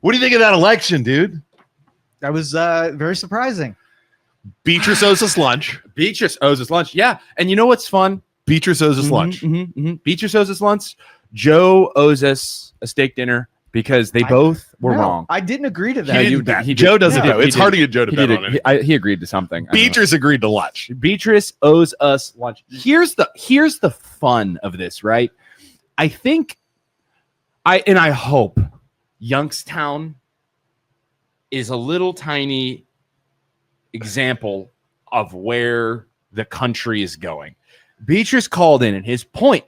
What do you think of that election, dude? That was very surprising. Beatrice owes us lunch. Beatrice owes us lunch. Yeah. And you know what's fun? Beatrice owes us lunch. Beatrice owes us lunch. Joe owes us a steak dinner because they both were wrong. I didn't agree to that. Joe doesn't know. It's hard to get Joe to bet on it. He agreed to something. Beatrice agreed to lunch. Beatrice owes us lunch. Here's the fun of this, right? I think I hope Youngstown is a little tiny example of where the country is going. Beatrice called in, and his point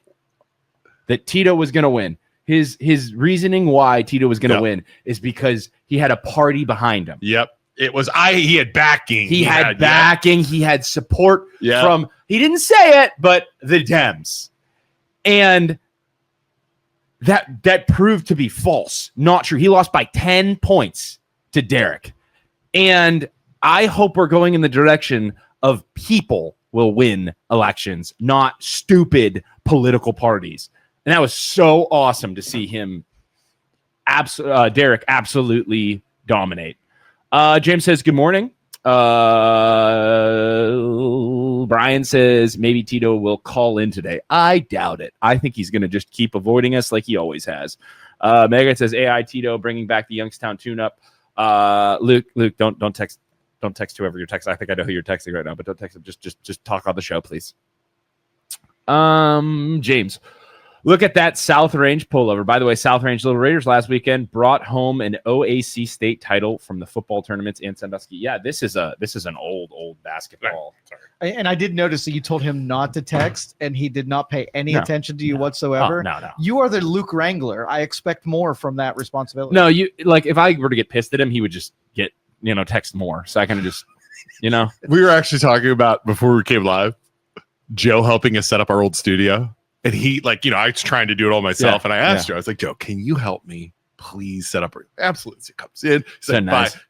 that Tito was going to win, his reasoning why Tito was going to win is because he had a party behind him. Yep. It was he had backing. He had backing. He had support from, he didn't say it, but the Dems. And that proved to be false. Not true. He lost by 10 points to Derrick. And I hope we're going in the direction of people will win elections, not stupid political parties. And that was so awesome to see him, Derrick, absolutely dominate. James says, good morning. Brian says, maybe Tito will call in today. I doubt it. I think he's going to just keep avoiding us like he always has. Megan says, AI Tito bringing back the Youngstown tune-up. Luke, don't text whoever you're texting. I think I know who you're texting right now, but don't text him. Just talk on the show, please. James, look at that South Range pullover. By the way, South Range Little Raiders last weekend brought home an OAC state title from the football tournaments in Sandusky. Yeah, this is an old basketball. Sorry. And I did notice that you told him not to text, and he did not pay any attention to you whatsoever. No. You are the Luke Wrangler. I expect more from that responsibility. No, you like if I were to get pissed at him, he would just get text more. So I kind of just we were actually talking about before we came live, Joe helping us set up our old studio. And he, I was trying to do it all myself. And I asked Joe, I was like, Joe, can you help me please set up? Absolutely. So he comes in.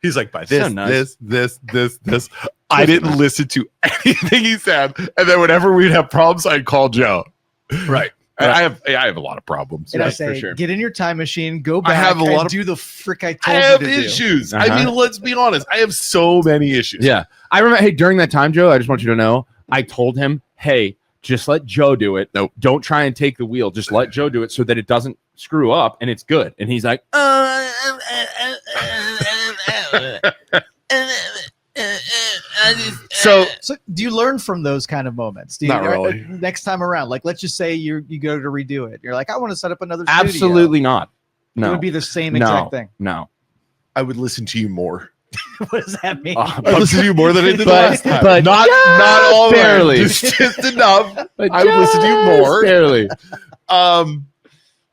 He's like, buy this, this. I didn't listen to anything he said. And then whenever we'd have problems, I'd call Joe. Right. I have a lot of problems. And I say, for sure. Get in your time machine, go back, do the frick I told you to do. I have issues. I mean, let's be honest. I have so many issues. Yeah. I remember, hey, during that time, Joe, I just want you to know, I told him, hey, just let Joe do it. Nope. Don't try and take the wheel. Just let Joe do it so that it doesn't screw up and it's good. And he's like, So do you learn from those kind of moments? Not really. Next time around, let's just say you go to redo it. You're like, I want to set up another studio. Absolutely not. No. It would be the same exact thing. No. I would listen to you more. What does that mean? I listen to you more than I did last time. But not all barely. Just enough. I would listen to you more. Barely.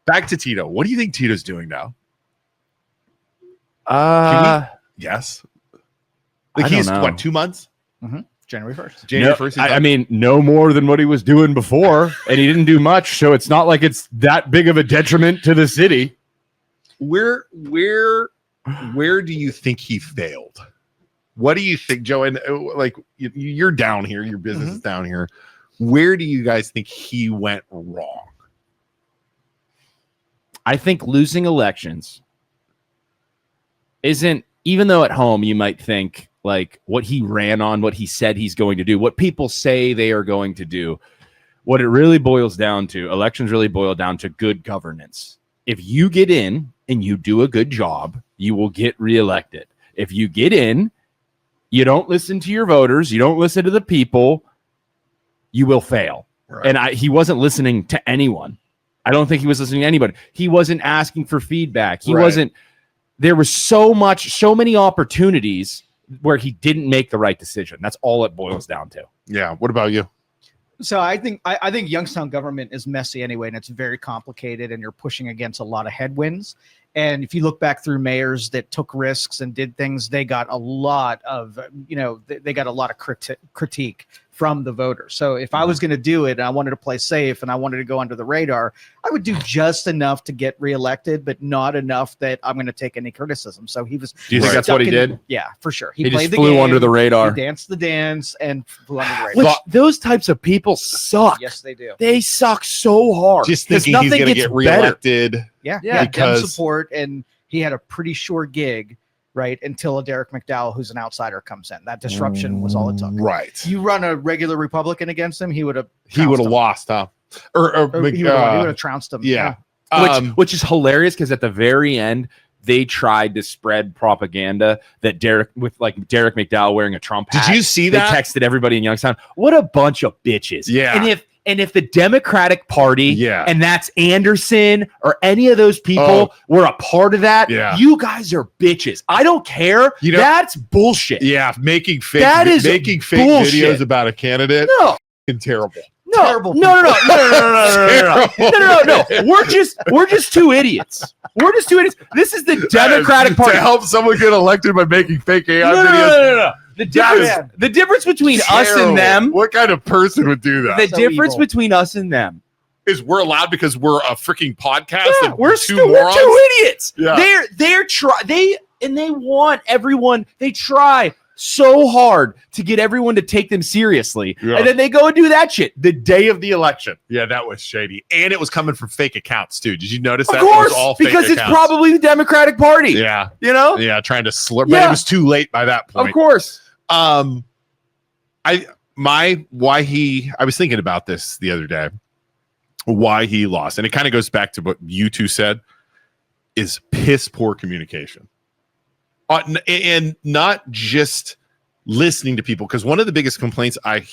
Back to Tito. What do you think Tito's doing now? Yes. He's what, 2 months? Mm-hmm. January 1st. January 1st. I mean, no more than what he was doing before, and he didn't do much, so it's not like it's that big of a detriment to the city. Where do you think he failed? What do you think, Joe? And you're down here, your business is down here. Where do you guys think he went wrong? I think losing elections isn't, even though at home you might think like what he ran on, what he said he's going to do, what people say they are going to do. What it really boils down to, elections really boil down to good governance. If you get in and you do a good job, you will get reelected. If you get in, you don't listen to your voters, you don't listen to the people, you will fail. Right. And he wasn't listening to anyone. I don't think he was listening to anybody. He wasn't asking for feedback. He wasn't. There was so many opportunities where he didn't make the right decision. That's all it boils down to. Yeah. What about you? So I think Youngstown government is messy anyway, and it's very complicated, and you're pushing against a lot of headwinds. And if you look back through mayors that took risks and did things, they got a lot of, they got a lot of critique from the voters. So if I was going to do it and I wanted to play safe and I wanted to go under the radar, I would do just enough to get reelected, but not enough that I'm going to take any criticism. So he was. Do you think that's what he did? Yeah, for sure. He played just flew under the radar. He danced the dance and flew under the radar. Those types of people suck. Yes, they do. They suck so hard. Just thinking he's going to get reelected. Yeah, because support, and he had a pretty sure gig, right, until a Derrick McDowell, who's an outsider, comes in. That disruption was all it took. Right. You run a regular Republican against him, he would have lost, huh? Or he would have trounced him. Yeah. Which is hilarious because at the very end, they tried to spread propaganda that Derrick McDowell wearing a Trump hat. Did you see that? They texted everybody in Youngstown. What a bunch of bitches. Yeah. And if the Democratic Party and that's Anderson or any of those people were a part of that, you guys are bitches. I don't care. That's bullshit. Yeah, making fake bullshit. videos about a candidate. No. Terrible. No. We're just two idiots. This is the Democratic Party. To help someone get elected by making fake AI videos. No. The difference between us and them. What kind of person would do that? The difference between us and them is we're allowed because we're a freaking podcast. Yeah, and we're two idiots. Yeah. They want everyone. They try so hard to get everyone to take them seriously, and then they go and do that shit the day of the election. Yeah, that was shady, and it was coming from fake accounts too. Did you notice that? Of course, it was all fake because accounts. It's probably the Democratic Party. Yeah, trying to slur, but it was too late by that point. Of course. I was thinking about this the other day. Why he lost, and it kind of goes back to what you two said, is piss poor communication. And not just listening to people, because one of the biggest complaints I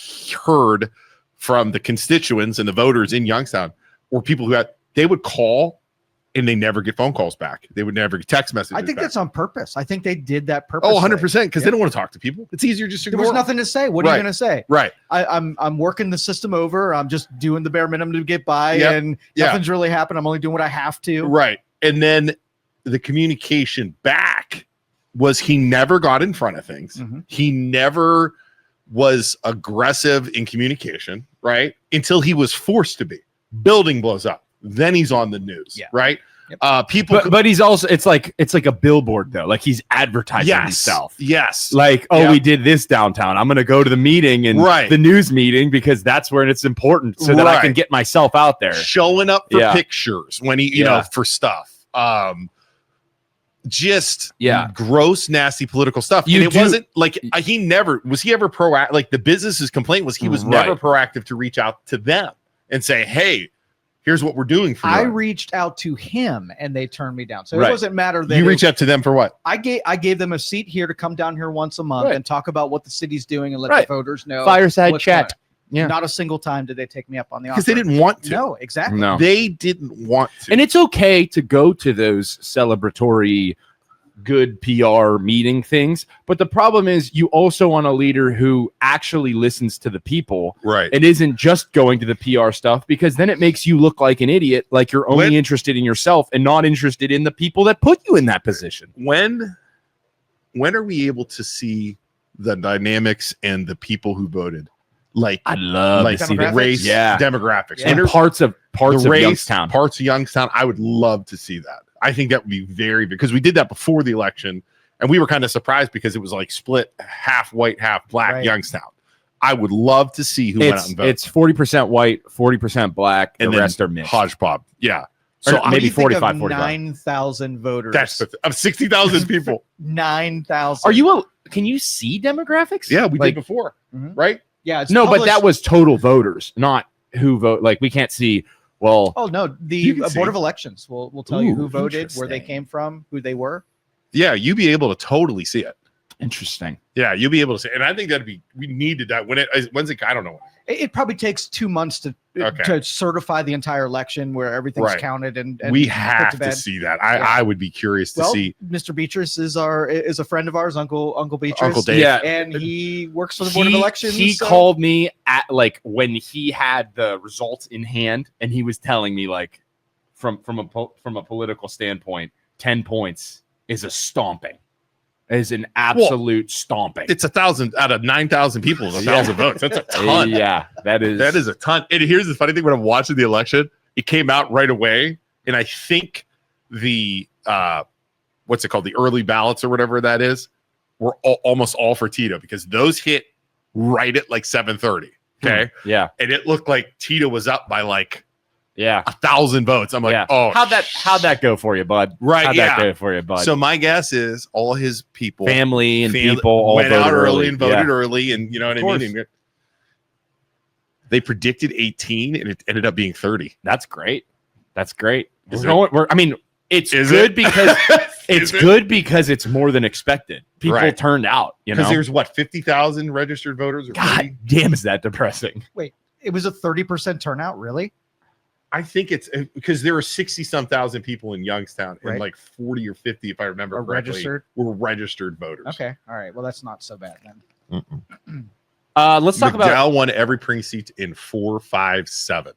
heard from the constituents and the voters in Youngstown were people they would call and they never get phone calls back. They would never get text messages. I think back. that's on purpose. I think they did that purposely. 100%, because they don't want to talk to people. It's easier just to ignore. There was nothing to say. What are you going to say? Right. I'm working the system over. I'm just doing the bare minimum to get by, and nothing's really happened. I'm only doing what I have to. Right. And then the communication back was he never got in front of things. Mm-hmm. He never was aggressive in communication, right? Until he was forced to be. Building blows up. Then he's on the news, right? Yep. But he's also it's like a billboard though. Like he's advertising himself. Yes. Like, we did this downtown. I'm gonna go to the meeting and the news meeting because that's where it's important so that I can get myself out there. Showing up for pictures when he, you know, for stuff. Just gross, nasty political stuff. And it wasn't like he ever proactive. Like the business's complaint was he was never proactive to reach out to them and say, hey, here's what we're doing for you. I reached out to him and they turned me down. So it wasn't matter that you reach out to them for what? I gave them a seat here to come down here once a month and talk about what the city's doing and let the voters know. Fireside chat. Yeah. Not a single time did they take me up on the offer. Because they didn't want to. No, exactly. No. They didn't want to. And it's okay to go to those celebratory good PR meeting things. But the problem is you also want a leader who actually listens to the people. Right. And isn't just going to the PR stuff, because then it makes you look like an idiot, like you're only interested in yourself and not interested in the people that put you in that position. When are we able to see the dynamics and the people who voted? Like I'd love to see the race, demographics, and parts of Youngstown. Parts of Youngstown. I would love to see that. I think that would be very big because we did that before the election, and we were kind of surprised because it was like split half white, half black Youngstown. I would love to see who went out and voted. It's 40% white, 40% black, and the rest are mixed. Hodgepodge. Yeah. So maybe 45, 45. 9,000 voters. That's of 60,000 people. 9,000. Can you see demographics? Yeah, we did before, right? Yeah, it's but that was total voters, not who vote. Like we can't see. Well, no, the Board of Elections will tell you who voted, where they came from, who they were. Yeah, you'd be able to totally see it. Interesting. Yeah, you'll be able to see, and I think we needed that. When's it? I don't know. It probably takes 2 months to certify the entire election where everything's counted and we have to see that. I would be curious to see. Mr. Beatrice is a friend of ours, Uncle Beatrice. Uncle Dave. Yeah, and he works for the Board of Elections. He called me at when he had the results in hand, and he was telling me from a political standpoint, 10 points is a stomping. Is an absolute stomping. It's 1,000 out of 9,000 people. 1,000 votes. That's a ton. Yeah, that is a ton. And here's the funny thing: when I'm watching the election, it came out right away, and I think the what's it called, the early ballots or whatever that is, were almost all for Tito because those hit right at 7:30. Okay, yeah, and it looked like Tito was up by Yeah. 1,000 votes. I'm like, Yeah. oh, how'd that go for you, bud? Right, How'd yeah. that go for you, bud? So my guess is all his people, family and people all went voted out early and voted Yeah. early, and you know what I mean. And they predicted 18, and it ended up being 30. That's great. That's great. Is I mean, it's Is good it? because it's Is it? good because it's more than expected. People Right. turned out, you know. Because there's what 50,000 registered voters. Or God 30? damn, is that depressing? It was a 30% turnout, really? I think it's because there were 60-some thousand people in Youngstown, and Right. like 40 or 50, if I remember Are correctly, registered? were registered voters. Okay. All right. Well, that's not so bad then. Let's talk about McDowell won every precinct in 4, 5, 7.